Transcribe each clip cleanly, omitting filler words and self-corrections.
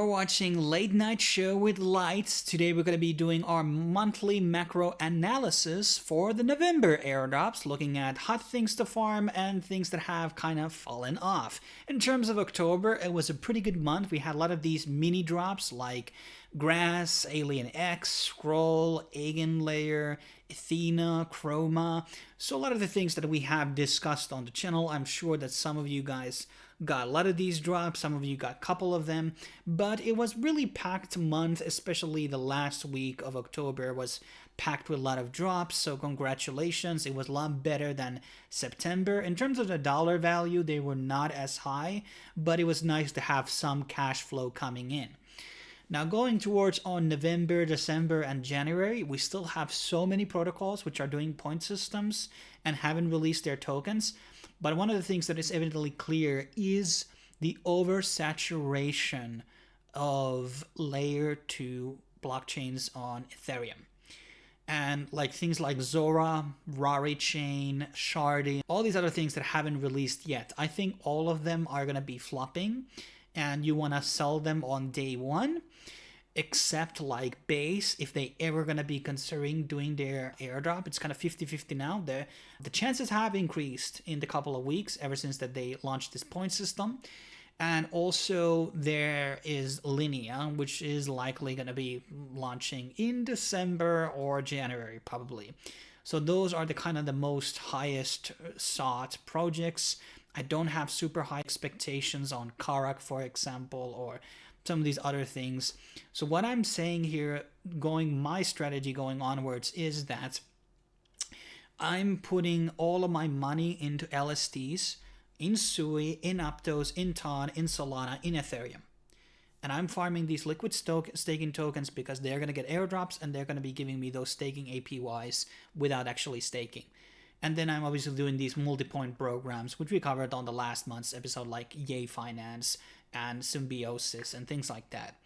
watching Late Night Show with Lite. Today we're going to be doing our monthly macro analysis for the November airdrops, looking at hot things to farm and things that have kind of fallen off. In terms of October, it was a pretty good month. We had a lot of these mini drops like Grass, Alien X, Scroll, Eigenlayer, Athena, Chroma. So a lot of the things that we have discussed on the channel. I'm sure that some of you guys got a lot of these drops, some of you got a couple of them, but it was really packed month, especially the last week of October was packed with a lot of drops, so congratulations. It was a lot better than September. In terms of the dollar value, they were not as high, but it was nice to have some cash flow coming in. Now going towards on November, December, and January, we still have so many protocols which are doing point systems and haven't released their tokens. But one of the things that is evidently clear is the oversaturation of layer 2 blockchains on Ethereum. And like things like Zora, Rari Chain, Sharding, all these other things that haven't released yet. I think all of them are going to be flopping and you want to sell them on day one. Except like Base, if they ever going to be considering doing their airdrop. It's kind of 50-50 now. The chances have increased in the couple of weeks ever since that they launched this point system. And also there is Linea, which is likely going to be launching in December or January probably. So those are the kind of the most highest sought projects. I don't have super high expectations on Karak, for example, or some of these other things. So what I'm saying here, my strategy going onwards is that I'm putting all of my money into LSTs, in Sui, in Aptos, in Ton, in Solana, in Ethereum. And I'm farming these liquid staking tokens because they're going to get airdrops and they're going to be giving me those staking APYs without actually staking. And then I'm obviously doing these multi-point programs, which we covered on the last month's episode, like Yay Finance and Symbiosis and things like that.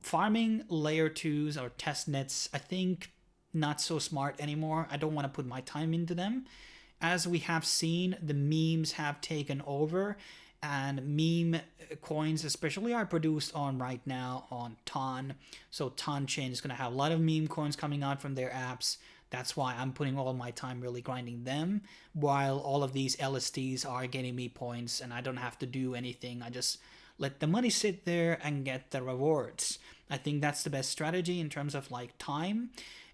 Farming layer 2s or test nets, I think not so smart anymore. I don't want to put my time into them. As we have seen, the memes have taken over, and meme coins especially are produced on right now on Ton. So Ton Chain is going to have a lot of meme coins coming out from their apps. That's why I'm putting all my time really grinding them, while all of these LSTs are getting me points and I don't have to do anything. I just let the money sit there and get the rewards. I think that's the best strategy in terms of like time.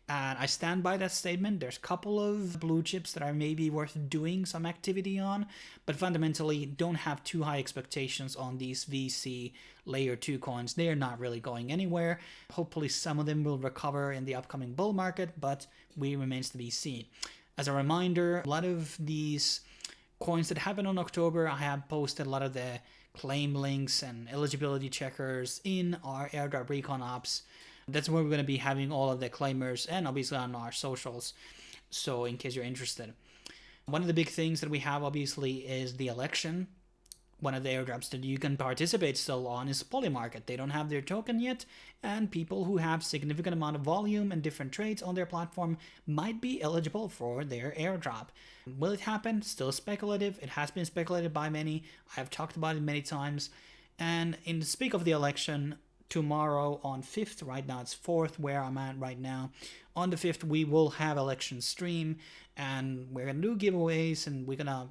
And I stand by that statement. There's a couple of blue chips that are maybe worth doing some activity on, but fundamentally don't have too high expectations on these VC layer 2 coins. They are not really going anywhere. Hopefully some of them will recover in the upcoming bull market, but remains to be seen. As a reminder, a lot of these coins that happen on October, I have posted a lot of the claim links and eligibility checkers in our airdrop recon ops. That's where we're going to be having all of the claimers and obviously on our socials. So in case you're interested. One of the big things that we have obviously is the election. One of the airdrops that you can participate still on is Polymarket. They don't have their token yet, and people who have significant amount of volume and different trades on their platform might be eligible for their airdrop. Will it happen? Still speculative. It has been speculated by many. I have talked about it many times. And in the speak of the election, tomorrow on 5th, right now it's 4th where I'm at right now. On the 5th, we will have election stream, and we're going to do giveaways, and we're going to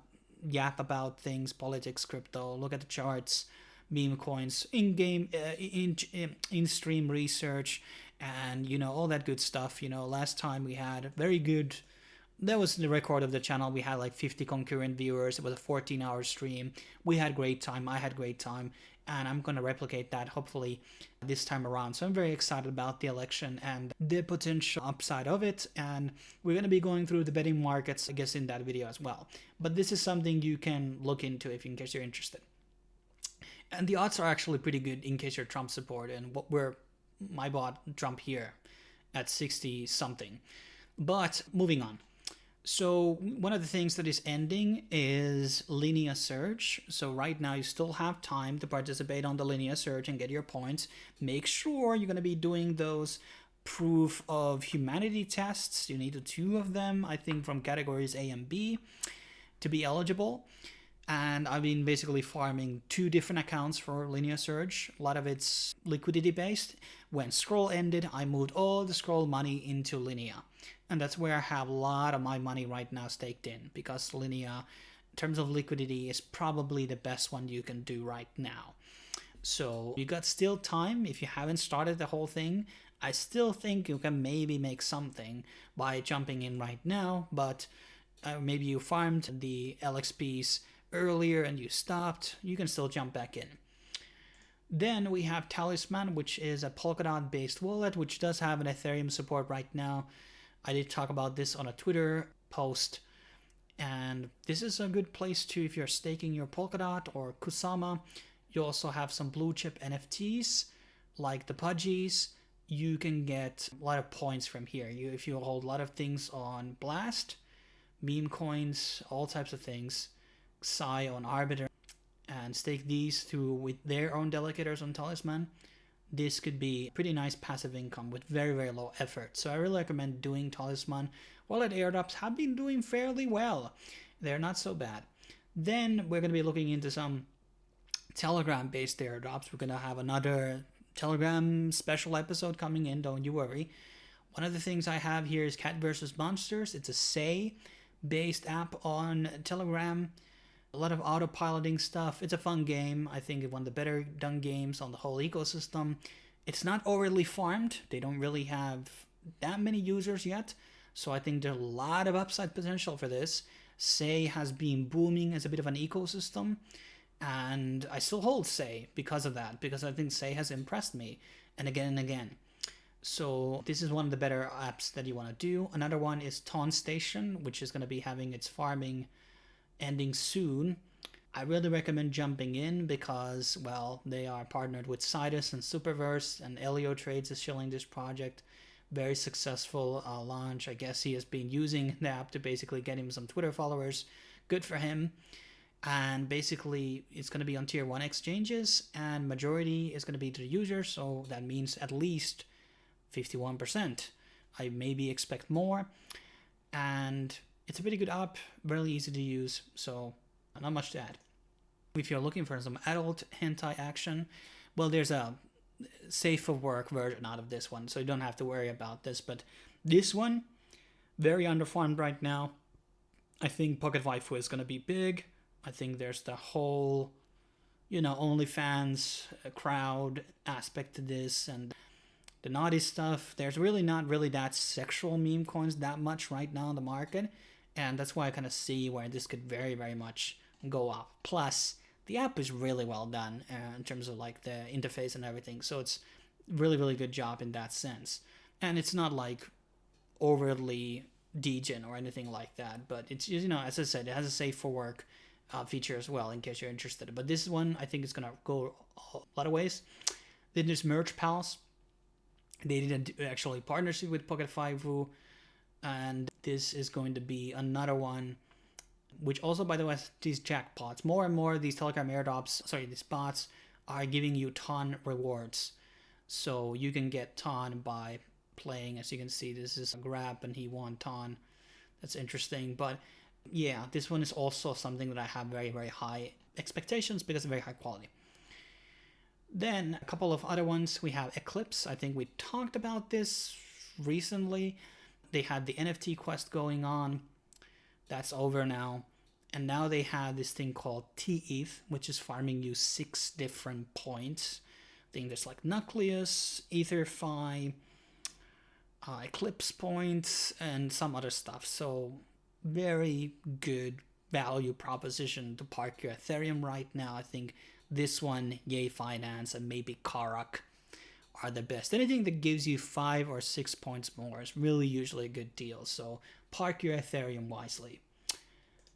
yap about things, politics, crypto, look at the charts, meme coins, in-game, in-stream research, and, you know, all that good stuff. You know, last time we had very good, that was the record of the channel. We had like 50 concurrent viewers. It was a 14-hour stream. We had great time. I had great time. And I'm going to replicate that hopefully this time around. So I'm very excited about the election and the potential upside of it. And we're going to be going through the betting markets, I guess, in that video as well. But this is something you can look into in case you're interested. And the odds are actually pretty good in case you're Trump support. And my bot Trump here at 60 something. But moving on. So one of the things that is ending is Linea Surge. So right now you still have time to participate on the Linea Surge and get your points. Make sure you're going to be doing those proof of humanity tests. You need 2 of them, I think, from categories A and B to be eligible. And I've been basically farming 2 different accounts for Linea Surge. A lot of it's liquidity based. When Scroll ended, I moved all the Scroll money into Linea. And that's where I have a lot of my money right now staked in, because Linea, in terms of liquidity, is probably the best one you can do right now. So you got still time. If you haven't started the whole thing, I still think you can maybe make something by jumping in right now, but maybe you farmed the LXPs earlier and you stopped, you can still jump back in. Then we have Talisman, which is a Polkadot based wallet, which does have an Ethereum support right now. I did talk about this on a Twitter post, and this is a good place to, if you're staking your Polkadot or Kusama. You also have some blue chip NFTs like the Pudgies. You can get a lot of points from here. If you hold a lot of things on Blast, meme coins, all types of things, Psy on Arbiter, and stake these through with their own delegators on Talisman, this could be pretty nice passive income with very, very low effort. So I really recommend doing Talisman. Wallet airdrops have been doing fairly well. They're not so bad. Then we're going to be looking into some Telegram based airdrops. We're going to have another Telegram special episode coming in, don't you worry. One of the things I have here is Cat vs. Monsters. It's a Say based app on Telegram. A lot of autopiloting stuff. It's a fun game. I think it's one of the better done games on the whole ecosystem. It's not overly farmed. They don't really have that many users yet. So I think there's a lot of upside potential for this. Say has been booming as a bit of an ecosystem. And I still hold Say because of that. Because I think Say has impressed me. And again. So this is one of the better apps that you want to do. Another one is Ton Station, which is going to be having its farming ending soon. I really recommend jumping in because, well, they are partnered with Sidus and Superverse, and Elio Trades is shilling this project. Very successful launch. I guess he has been using the app to basically get him some Twitter followers. Good for him. And basically, it's going to be on tier 1 exchanges, and majority is going to be to the users, so that means at least 51%. I maybe expect more. And it's a pretty good app, really easy to use, so not much to add. If you're looking for some adult hentai action, well, there's a safe for work version out of this one, so you don't have to worry about this. But this one, very underfarmed right now. I think Pocket Waifu is going to be big. I think there's the whole, OnlyFans crowd aspect to this, and the naughty stuff. There's really not that sexual meme coins that much right now in the market. And that's why I kind of see where this could very, very much go up. Plus, the app is really well done in terms of like the interface and everything. So it's really, really good job in that sense. And it's not like overly degen or anything like that. But it's, as I said, it has a safe for work feature as well in case you're interested. But this one, I think is going to go a lot of ways. Then there's Merch Pals. They did actually partnership with Pocket Waifu. And this is going to be another one, which also, by the way, these jackpots. More and more these Telegram airdrops, these bots, are giving you ton rewards. So you can get ton by playing. As you can see, this is a grab and he won ton. That's interesting. But yeah, this one is also something that I have very, very high expectations because it's very high quality. Then a couple of other ones. We have Eclipse. I think we talked about this recently. They had the NFT quest going on. That's over now. And now they have this thing called T-ETH, which is farming you 6 different points. I think there's like Nucleus, EtherFi, Eclipse points, and some other stuff. So very good value proposition to park your Ethereum right now. I think this one, Yay Finance, and maybe Karak are the best. Anything that gives you 5 or 6 points more is really usually a good deal. So park your Ethereum wisely.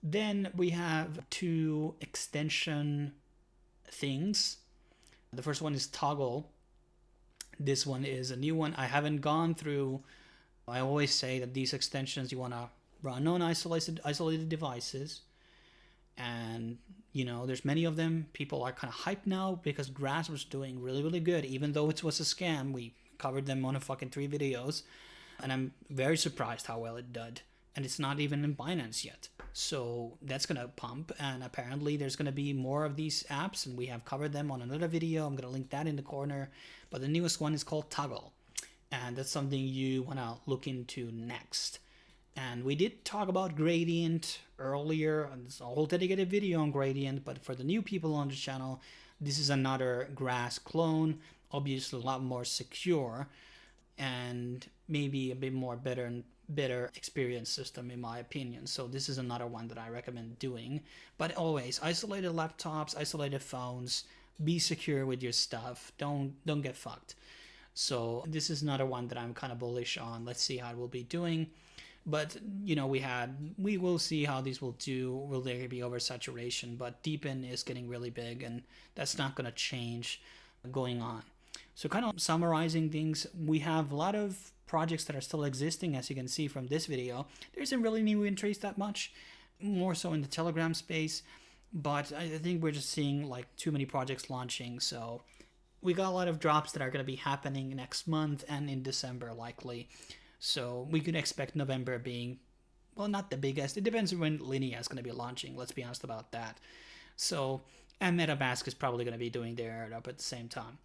Then we have 2 extension things. The first one is Toggle. This one is a new one. I haven't gone through. I always say that these extensions you want to run on isolated devices. And, there's many of them. People are kind of hyped now because Grass was doing really, really good. Even though it was a scam, we covered them on a fucking 3 videos. And I'm very surprised how well it did. and it's not even in Binance yet. So that's gonna pump, and apparently there's gonna be more of these apps, and we have covered them on another video. I'm gonna link that in the corner. But the newest one is called Toggle, and that's something you wanna look into next. And we did talk about Gradient earlier, and there's a whole dedicated video on Gradient, but for the new people on the channel, this is another Grass clone, obviously a lot more secure, and maybe a bit more better experience system in my opinion. So this is another one that I recommend doing. But always, isolated laptops, isolated phones, be secure with your stuff, don't get fucked. So this is another one that I'm kind of bullish on. Let's see how it will be doing. But you know, we will see how these will do. Will there be oversaturation? But Deepen is getting really big, and that's not going to change going on. So kind of summarizing things, we have a lot of projects that are still existing. As you can see from this video, there isn't really new entries that much, more so in the Telegram space, but I think we're just seeing like too many projects launching. So we got a lot of drops that are going to be happening next month and in December likely. So we could expect November being, well, not the biggest. It depends on when Linea is going to be launching. Let's be honest about that. So, and MetaMask is probably going to be doing their airdrop at the same time.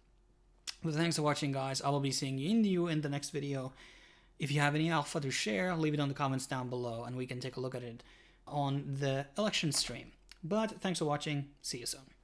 Well, thanks for watching, guys. I will be seeing you in the next video. If you have any alpha to share, leave it in the comments down below, and we can take a look at it on the election stream. But thanks for watching. See you soon.